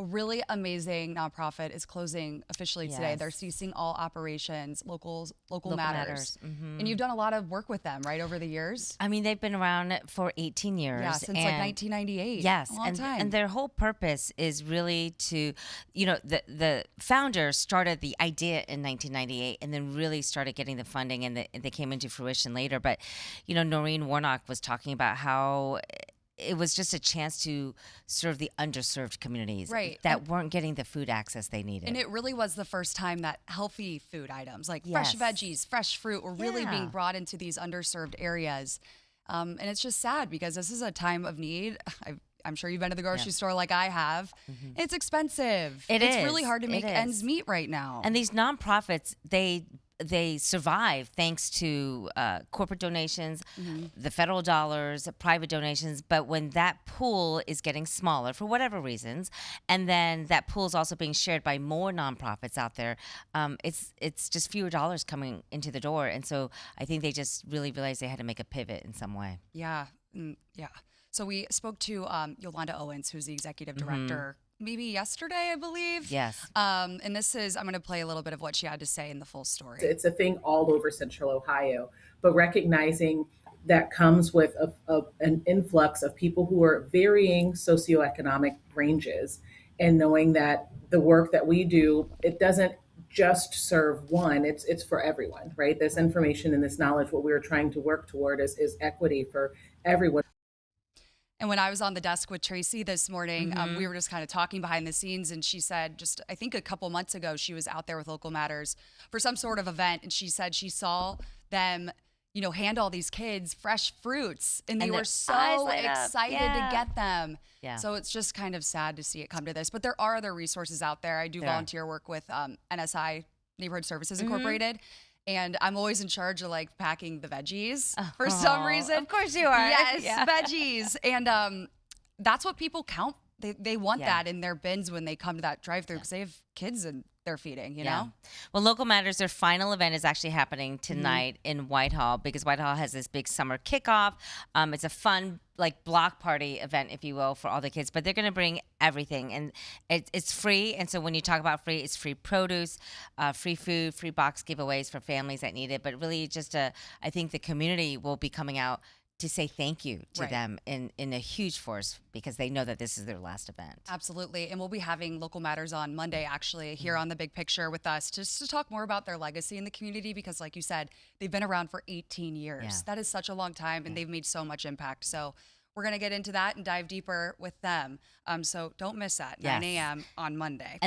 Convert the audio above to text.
A really amazing nonprofit is closing officially today. They're Yes. ceasing all operations, local Local matters. Matters. And you've done a lot of work with them, right, over the years? I mean, they've been around for 18 Yeah, years. since like And 1998. A yes, long time. and their whole purpose is really to, the founders started the idea in 1998 and then really started getting the funding, and they came into fruition later. But, Noreen Warnock was talking about how it was just a chance to serve the underserved communities Right. that weren't getting the food access they needed. And it really was the first time that healthy food items like fresh Yes. veggies, fresh fruit were really being Yeah. brought into these underserved areas. And it's just sad because this is a time of need. I'm sure you've been to the grocery store like I have. It's expensive. It's really is. hard to make It ends is. meet right now. And these nonprofits, they survive thanks to corporate donations, the federal dollars, private donations. But when that pool is getting smaller for whatever reasons, and then that pool is also being shared by more nonprofits out there, it's just fewer dollars coming into the door. And so I think they just really realized they had to make a pivot in some way. Yeah. Yeah. So we spoke to Yolanda Owens, who's the executive director, maybe yesterday, I believe. Yes. And I'm going to play a little bit of what she had to say in the full story. It's a thing all over Central Ohio, but recognizing that comes with an influx of people who are varying socioeconomic ranges, and knowing that the work that we do, it doesn't just serve one, it's for everyone, right? This information and this knowledge, what we're trying to work toward is equity for everyone. And when I was on the desk with Tracy this morning, we were just kind of talking behind the scenes, and she said I think a couple months ago, she was out there with Local Matters for some sort of event, and she said she saw them, hand all these kids fresh fruits, and they And were their so eyes light up. excited Yeah. to get them. Yeah. So it's just kind of sad to see it come to this. But there are other resources out there. I do There are. volunteer work with NSI, Neighborhood Services Incorporated. And I'm always in charge of like packing the veggies for some reason. Of course you are. Yes, Yeah. veggies. And that's what people count. They want Yeah. that in their bins when they come to that drive-through because they have kids and they're feeding, you know? Well, Local Matters, their final event is actually happening tonight in Whitehall, because Whitehall has this big summer kickoff. It's a fun, like, block party event, if you will, for all the kids. But they're going to bring everything, and it's free. And so when you talk about free, it's free produce, free food, free box giveaways for families that need it. But really, I think the community will be coming out to say thank you to Right. them in a huge force, because they know that this is their last event. Absolutely. And we'll be having Local Matters on Monday, actually, here on The Big Picture with us, just to talk more about their legacy in the community, because like you said, they've been around for 18 years. Yeah. That is such a long time, and they've made so much impact. So we're going to get into that and dive deeper with them. So don't miss that, 9 Yes. a.m. on Monday.